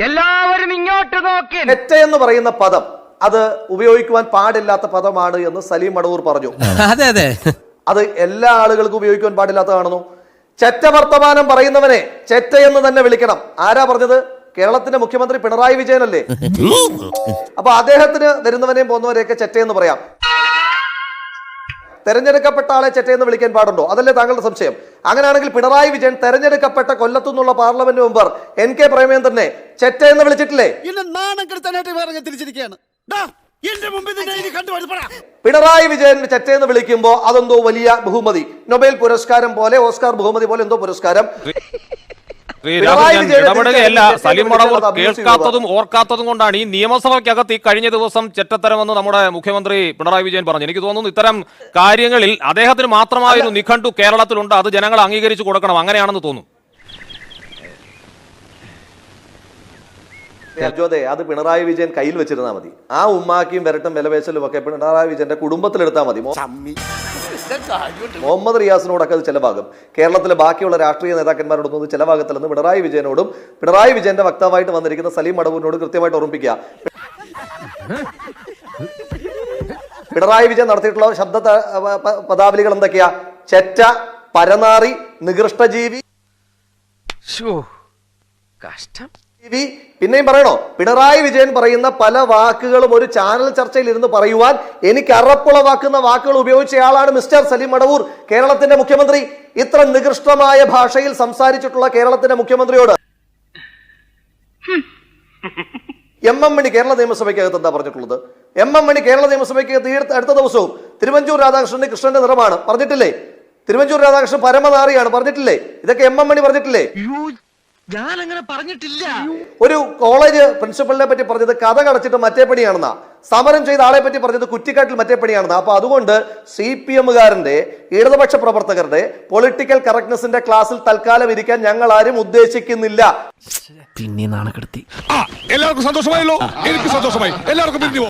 എല്ലാവരും ഇങ്ങോട്ട് നോക്കി. ചെറ്റ എന്ന് പറയുന്ന പദം അത് ഉപയോഗിക്കുവാൻ പാടില്ലാത്ത പദമാണ് എന്ന് സലീം മടവൂർ പറഞ്ഞു. അതെ അതെ, അത് എല്ലാ ആളുകൾക്കും ഉപയോഗിക്കുവാൻ പാടില്ലാത്തതാണെന്നോ? ചെറ്റ വർത്തമാനം പറയുന്നവനെ ചെറ്റ എന്ന് തന്നെ വിളിക്കണം. ആരാ പറഞ്ഞത്? കേരളത്തിന്റെ മുഖ്യമന്ത്രി പിണറായി വിജയനല്ലേ? അപ്പൊ അദ്ദേഹത്തിന് വരുന്നവനെയും പോകുന്നവരെയൊക്കെ ചെറ്റ എന്ന് പറയാം. തെരഞ്ഞെടുക്കപ്പെട്ട ആളെ ചെറ്റയെന്ന് വിളിക്കാൻ പാടുണ്ടോ? അതല്ലേ താങ്കളുടെ സംശയം? അങ്ങനെയാണെങ്കിൽ പിണറായി വിജയൻ തെരഞ്ഞെടുക്കപ്പെട്ട കൊല്ലത്തു നിന്നുള്ള പാർലമെന്റ് മെമ്പർ NK പ്രേമചന്ദ്രനെ ചെറ്റ എന്ന് വിളിച്ചിട്ടില്ലേ? പിണറായി വിജയൻ ചെറ്റയെന്ന് വിളിക്കുമ്പോ അതെന്തോ വലിയ ബഹുമതി, നൊബേൽ പുരസ്കാരം പോലെ, ഓസ്കാർ ബഹുമതി പോലെ എന്തോ പുരസ്കാരം. ഇടപെടുകയല്ല. സലീം മടവൂർ കേൾക്കാത്തതും ഓർക്കാത്തതും കൊണ്ടാണ് ഈ നിയമസഭയ്ക്കകത്ത് ഈ കഴിഞ്ഞ ദിവസം ചെറ്റത്തരമെന്ന് നമ്മുടെ മുഖ്യമന്ത്രി പിണറായി വിജയൻ പറഞ്ഞു. എനിക്ക് തോന്നുന്നു ഇത്തരം കാര്യങ്ങളിൽ അദ്ദേഹത്തിന് മാത്രമായൊരു നിഘണ്ടു കേരളത്തിലുണ്ട്, അത് ജനങ്ങൾ അംഗീകരിച്ചു കൊടുക്കണം, അങ്ങനെയാണെന്ന് തോന്നുന്നു. അജോദേ, അത് പിണറായി വിജയൻ കയ്യിൽ വെച്ചിരുന്നാൽ മതി. ആ ഉമ്മാക്കിയും വരട്ടും വിലപേശലും ഒക്കെ പിണറായി വിജയന്റെ കുടുംബത്തിലെടുത്താൽ മതി. മുഹമ്മദ് റിയാസിനോടൊക്കെ അത് ചെലവാകും. കേരളത്തിലെ ബാക്കിയുള്ള രാഷ്ട്രീയ നേതാക്കന്മാരോടൊന്നും അത് ചെലവാകത്തില്ലെന്ന് പിണറായി വിജയനോടും പിണറായി വിജയന്റെ വക്താവായിട്ട് വന്നിരിക്കുന്ന സലീം മടവൂരിനോട് കൃത്യമായിട്ട് ഓർമ്മിപ്പിക്കുക. പിണറായി വിജയൻ നടത്തിയിട്ടുള്ള ശബ്ദ പദാവലികൾ എന്തൊക്കെയാ? ചെറ്റ, പരനാറി, നികൃഷ്ടജീവി. കഷ്ടം. പിന്നെയും പറയണോ? പിണറായി വിജയൻ പറയുന്ന പല വാക്കുകളും ഒരു ചാനൽ ചർച്ചയിൽ ഇരുന്ന് പറയുവാൻ എനിക്ക് അറപ്പുളവാക്കുന്ന വാക്കുകൾ ഉപയോഗിച്ചയാളാണ് മിസ്റ്റർ സലീം മടവൂർ, കേരളത്തിന്റെ മുഖ്യമന്ത്രി. ഇത്ര നികൃഷ്ടമായ ഭാഷയിൽ സംസാരിച്ചിട്ടുള്ള കേരളത്തിന്റെ മുഖ്യമന്ത്രിയോട് MM മണി കേരള നിയമസഭയ്ക്കകത്ത് എന്താ പറഞ്ഞിട്ടുള്ളത്? MM മണി കേരള നിയമസഭയ്ക്കകത്ത് അടുത്ത ദിവസവും തിരുവഞ്ചൂർ രാധാകൃഷ്ണന്റെ കൃഷ്ണന്റെ നിറമാണ് പറഞ്ഞിട്ടില്ലേ? തിരുവഞ്ചൂർ രാധാകൃഷ്ണൻ പരമനാറിയാണ് പറഞ്ഞിട്ടില്ലേ? ഇതൊക്കെ MM മണി പറഞ്ഞിട്ടില്ലേ? ഞാൻ അങ്ങനെ പറഞ്ഞിട്ടില്ല. ഒരു കോളേജ് പ്രിൻസിപ്പലിനെ പറ്റി പറഞ്ഞത് കഥ കടച്ചിട്ട് മറ്റേ പണിയാണെന്നാ. സമരം ചെയ്ത ആളെ പറ്റി പറഞ്ഞത് കുറ്റിക്കാട്ടിൽ മറ്റേ പണിയാണെന്നാ. അപ്പൊ അതുകൊണ്ട് CPM-കാരന്റെ, ഇടതുപക്ഷ പ്രവർത്തകരുടെ പൊളിറ്റിക്കൽ കറക്റ്റ്നെസിന്റെ ക്ലാസ്സിൽ തൽക്കാലം ഇരിക്കാൻ ഞങ്ങൾ ആരും ഉദ്ദേശിക്കുന്നില്ല. പിന്നെ നാണക്കെടുത്തി. എല്ലാവർക്കും സന്തോഷമായല്ലോ? എനിക്ക് സന്തോഷമായി. എല്ലാവർക്കും